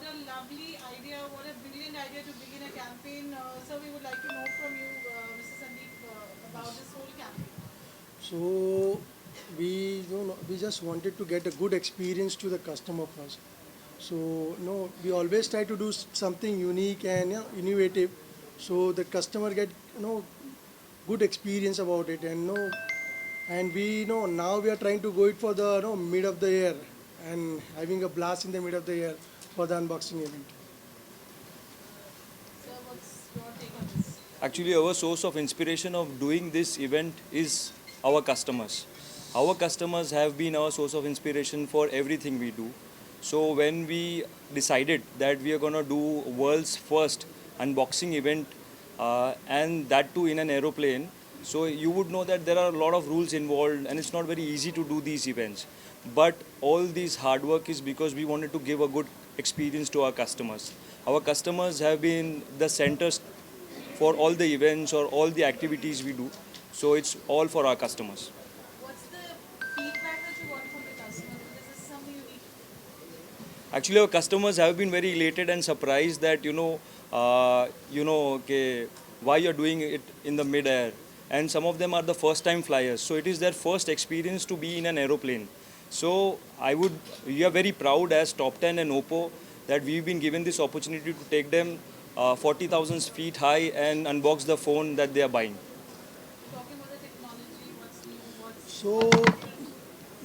a lovely idea, what a brilliant idea to begin a campaign. So we would like to know from you, Mr. Sandeep, about this whole campaign. So we just wanted to get a good experience to the customer first. So we always try to do something unique and innovative, so the customer get good experience about it. And we now we are trying to go it for the mid of the year and having a blast in the mid of the year for the unboxing event. So what's your take on this? Actually, our source of inspiration of doing this event is our customers. Our customers have been our source of inspiration for everything we do. So when we decided that we are gonna do world's first unboxing event, and that too in an aeroplane, so you would know that there are a lot of rules involved and it's not very easy to do these events. But all this hard work is because we wanted to give a good experience to our customers. Our customers have been the centers for all the events or all the activities we do. So it's all for our customers. What's the feedback that you want from the customer? Because this is something unique. Actually, our customers have been very elated and surprised that okay, why you're doing it in the mid-air. And some of them are the first-time flyers, so it is their first experience to be in an aeroplane. So we are very proud as Top 10 and Oppo that we've been given this opportunity to take them 40,000 feet high and unbox the phone that they are buying. Talking about the technology, what's new, what's So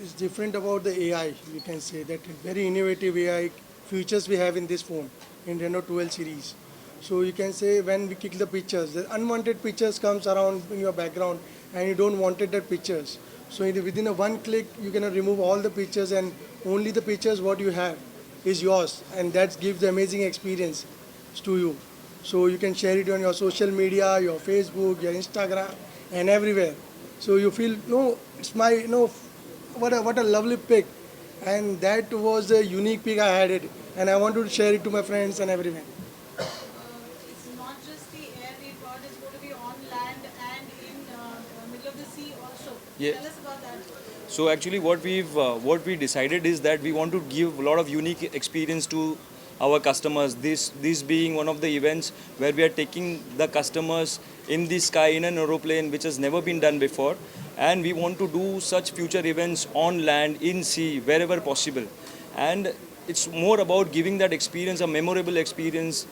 it's different about the AI. You can say that very innovative AI features we have in this phone in Reno 12 series. So you can say when we click the pictures, the unwanted pictures comes around in your background and you don't wanted that pictures. So within a one click, you can remove all the pictures and only the pictures what you have is yours, and that gives the amazing experience to you. So you can share it on your social media, your Facebook, your Instagram, and everywhere. So you feel no, it's my what a lovely pic, and that was a unique pic I had it, and I wanted to share it to my friends and everyone. it's not just the air we got, it's going to be on land and in the middle of the sea also. Yeah. Tell us about that. So actually, what we decided is that we want to give a lot of unique experience to our customers. This being one of the events where we are taking the customers in the sky in an aeroplane, which has never been done before, and we want to do such future events on land, in sea, wherever possible. And it's more about giving that experience, a memorable experience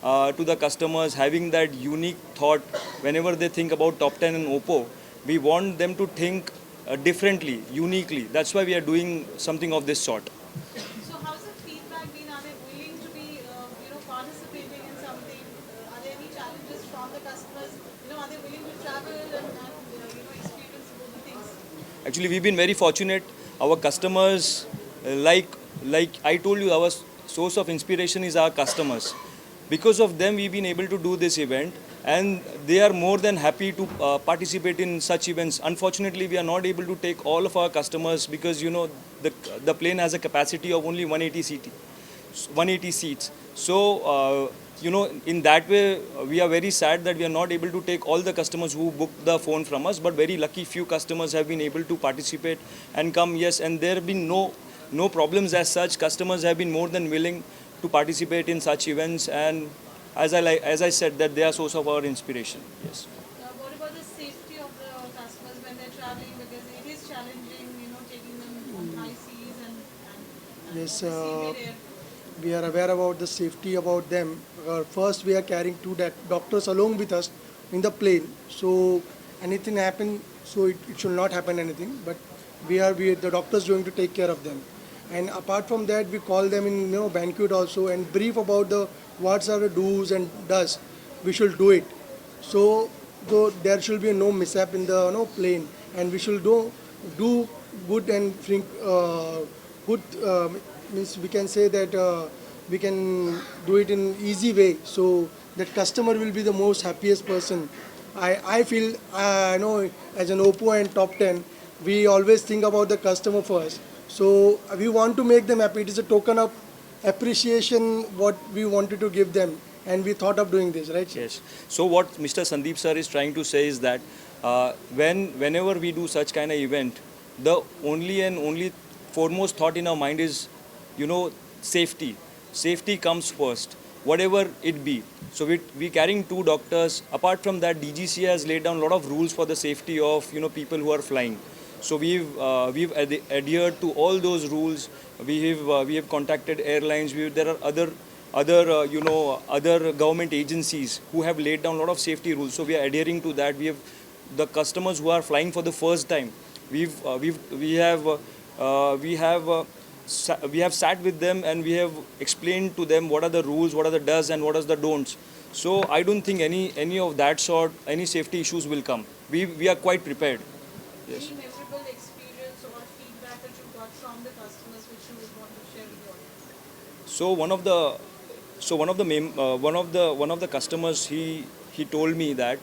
to the customers, having that unique thought whenever they think about Top 10 and Oppo. We want them to think differently, uniquely. That's why we are doing something of this sort. So how's the feedback been? Are they willing to be, participating in something? Are there any challenges from the customers? Are they willing to travel and experience both the things? Actually, we've been very fortunate. Our customers, like I told you, our source of inspiration is our customers. Because of them, we've been able to do this event, and they are more than happy to participate in such events. Unfortunately, we are not able to take all of our customers because the plane has a capacity of only 180 seats. So in that way, we are very sad that we are not able to take all the customers who booked the phone from us. But very lucky, few customers have been able to participate and come. Yes, and there have been no problems as such. Customers have been more than willing to participate in such events, and as I said, that they are source of our inspiration. Yes. What about the safety of the customers when they're traveling? Because it is challenging, taking them on high seas and Yes, obviously mid-air. we are aware about the safety about them. First, we are carrying two doctors along with us in the plane. So anything happen, so it should not happen anything. But we the doctors going to take care of them. And apart from that, we call them in banquet also and brief about the what are the do's and does. We should do it. So though there should be no mishap in the plane, and we should do good and think good means we can say that we can do it in easy way, so that customer will be the most happiest person. I feel as an Oppo and Top 10, we always think about the customer first. So we want to make them happy. It is a token of appreciation what we wanted to give them, and we thought of doing this, right? Yes. So what Mr. Sandeep sir is trying to say is that whenever we do such kind of event, the only foremost thought in our mind is, safety. safety comes first, whatever it be. So we carrying two doctors. Apart from that, DGC has laid down a lot of rules for the safety of people who are flying. So we've adhered to all those rules. We have contacted airlines. There are other government agencies who have laid down a lot of safety rules. So we are adhering to that. We have the customers who are flying for the first time. We have sat with them and we have explained to them what are the rules, what are the does and what are the don'ts. So I don't think any of that sort, any safety issues will come. We are quite prepared. Yes. Any memorable experience or feedback that you got from the customers which you would want to share with the audience? So one of the customers, he told me that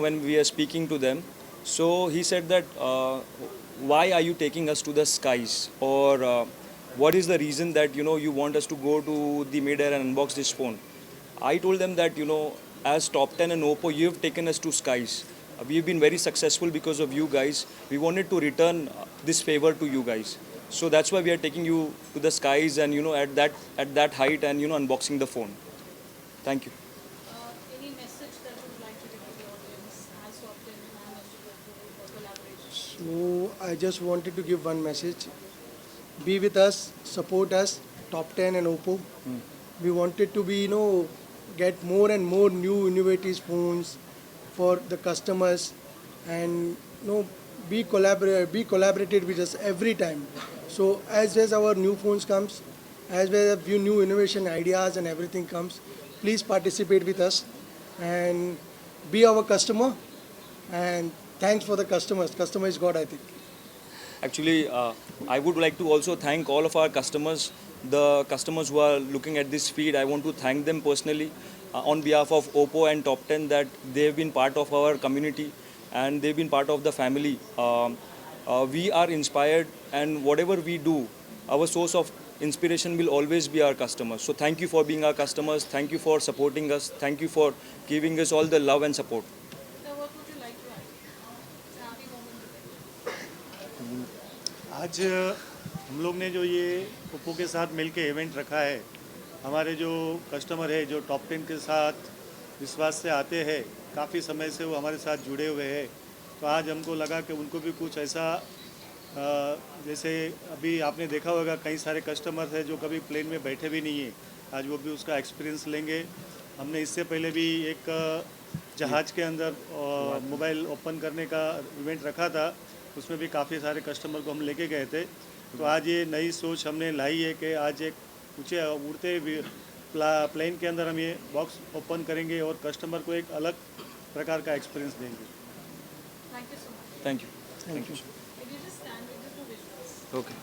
when we are speaking to them, so he said that why are you taking us to the skies, or what is the reason that you want us to go to the mid-air and unbox this phone. I told them that as Top 10 and Oppo, you have taken us to skies. We have been very successful because of you guys. We wanted to return this favor to you guys. So that's why we are taking you to the skies and at that height and unboxing the phone. Thank you. Any message that you would like to give to the audience as Top 10 and as Oppo collaboration? So I just wanted to give one message. Be with us, support us, Top 10 and Oppo. We wanted to be, get more and more new innovative phones for the customers, and be collaborated with us every time. So as our new phones comes, as well as new innovation ideas and everything comes, please participate with us and be our customer. And thanks for the customers. Customer is God, I think. Actually, I would like to also thank all of our customers, the customers who are looking at this feed. I want to thank them personally on behalf of Oppo and Top 10 that they have been part of our community and they've been part of the family. We are inspired, and whatever we do, our source of inspiration will always be our customers. So thank you for being our customers. Thank you for supporting us. Thank you for giving us all the love and support. So what would you like to add? It's a happy moment today. आज हम लोग ने जो ये Oppo के साथ मिलके event रखा है, हमारे जो कस्टमर है जो टॉप 10 के साथ विश्वास से आते हैं, काफ़ी समय से वो हमारे साथ जुड़े हुए हैं, तो आज हमको लगा कि उनको भी कुछ ऐसा जैसे अभी आपने देखा होगा कई सारे कस्टमर्स हैं जो कभी प्लेन में बैठे भी नहीं हैं, आज वो भी उसका एक्सपीरियंस लेंगे। हमने इससे पहले भी एक जहाज़ के अंदर मोबाइल ओपन करने का इवेंट रखा था, उसमें भी काफ़ी सारे कस्टमर को हम लेके गए थे। तो आज ये नई सोच हमने लाई है कि आज एक ऊँचे उड़ते प्लेन के अंदर हम ये बॉक्स ओपन करेंगे और कस्टमर को एक अलग प्रकार का एक्सपीरियंस देंगे। Thank you so much. Thank you. Thank you. Can you just stand with the two visuals? Okay.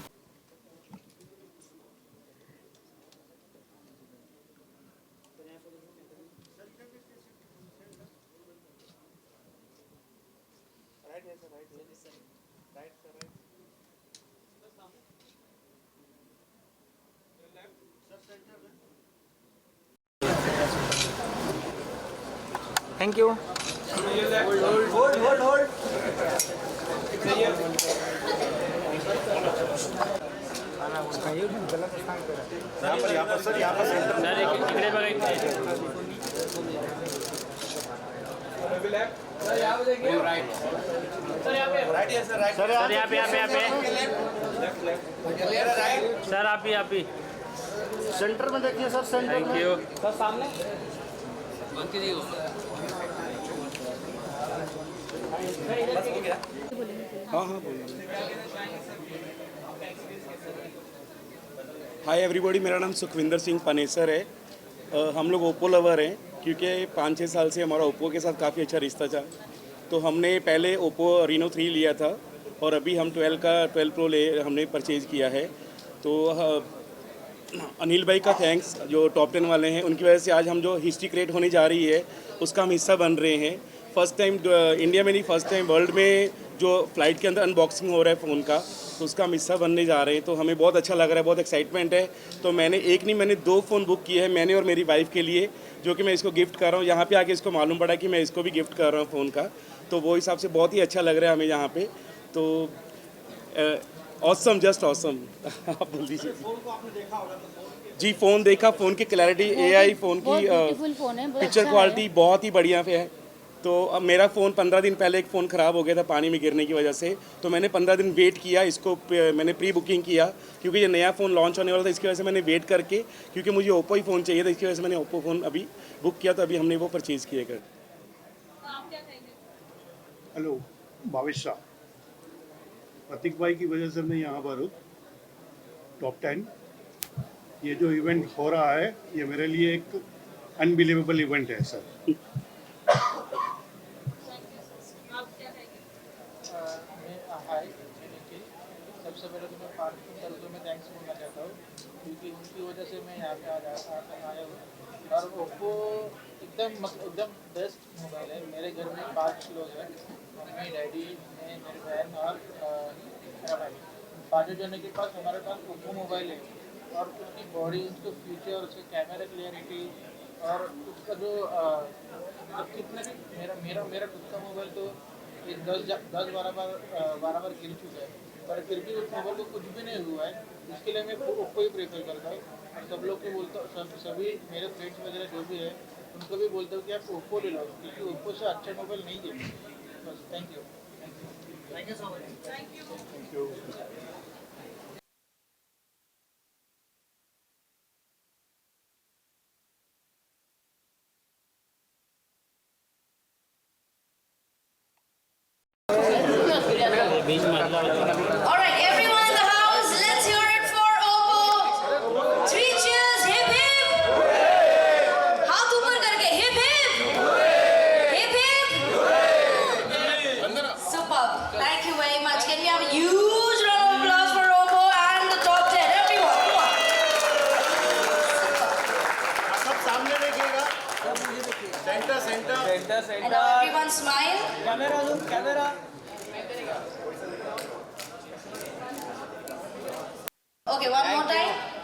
Thank you. Sir यहाँ पे सर आप ही सेंटर में देखिए सर, सेंटर में। Thank you sir. सामने हाय एवरीबॉडी, मेरा नाम सुखविंदर सिंह पनेसर है। हम लोग ओप्पो लवर हैं क्योंकि 5-6 साल से हमारा ओप्पो के साथ काफ़ी अच्छा रिश्ता था। तो हमने पहले ओप्पो रीनो 3 लिया था और अभी हम 12 प्रो हमने परचेज़ किया है। तो अनिल भाई का थैंक्स, जो टॉप 10 वाले हैं, उनकी वजह से आज हम जो हिस्ट्री क्रिएट होने जा रही है उसका हम हिस्सा बन रहे हैं। फर्स्ट टाइम इंडिया में नहीं, फर्स्ट टाइम वर्ल्ड में जो फ्लाइट के अंदर अनबॉक्सिंग हो रहा है फ़ोन का, तो उसका हम हिस्सा बनने जा रहे हैं। तो हमें बहुत अच्छा लग रहा है, बहुत एक्साइटमेंट है। तो मैंने एक नहीं, मैंने 2 फ़ोन बुक किए हैं, मैंने और मेरी वाइफ के लिए, जो कि मैं इसको गिफ्ट कर रहा हूँ। यहाँ पे आके इसको मालूम पड़ा कि मैं इसको भी गिफ्ट कर रहा हूँ फ़ोन का, तो वो हिसाब से बहुत ही अच्छा लग रहा है हमें यहाँ पे। तो ऑसम, जस्ट ऑसम। आप बोल दीजिए। जी फ़ोन देखा, फ़ोन की क्लैरिटी, AI फ़ोन बहुत की ब्यूटीफुल फोन है, बहुत पिक्चर अच्छा क्वालिटी है। बहुत ही बढ़िया पे है। तो अब मेरा फ़ोन 15 दिन पहले एक फ़ोन ख़राब हो गया था पानी में गिरने की वजह से, तो मैंने 15 दिन वेट किया, इसको मैंने प्री बुकिंग किया क्योंकि ये नया फ़ोन लॉन्च होने वाला था, इसकी वजह से मैंने वेट करके, क्योंकि मुझे ओप्पो ही फ़ोन चाहिए था, इसकी वजह से मैंने ओप्पो फ़ोन अभी बुक किया, तो अभी हमने वो परचेज़ किए कर। हेलो, भावेश शाह। प्रतीक भाई की वजह से मैं यहाँ पर हूँ। टॉप 10 ये जो इवेंट हो रहा है ये मेरे लिए एक अनबिलीवेबल इवेंट है सर। हाय, मैं निखिल। सबसे पहले तो मैं पार्किंग सर्विस में थैंक्स बोलना चाहता हूँ क्योंकि उनकी वजह से मैं यहाँ पे आया हूँ। और ओप्पो एकदम बेस्ट मोबाइल है। मेरे घर में 5 लोग हैं, मम्मी, डैडी, मैं, मेरी बहन और मेरा भाई। 5 जने के पास हमारे पास ओप्पो मोबाइल है और उसकी बॉडी, उसके फीचर, उसके कैमरा क्लियरिटी और उसका जो कितने भी मेरा मेरा मेरा खुद का मोबाइल तो ये 10-12 बार गिर चुका है, पर फिर भी उस मोबाइल को कुछ भी नहीं हुआ है। इसके लिए मैं ओप्पो ही प्रेफर करता हूँ और सब लोग को बोलता हूँ, सभी मेरे फ्रेंड्स वगैरह जो भी है उनको भी बोलता हूँ कि आप ओप्पो ले लो क्योंकि ओप्पो से अच्छा मोबाइल नहीं है। बस thank you so much. Thank you. All right, everyone in the house, let's hear it for Oppo. 3 cheers, hip hip. हाथ ऊपर करके hip hip. Hip hip. Superb. Thank you very much. Can we have a huge round of applause for Oppo and the top 10? Everyone, come on. सब सामने देखिएगा, centre And now everyone smile. Camera Okay, one more time.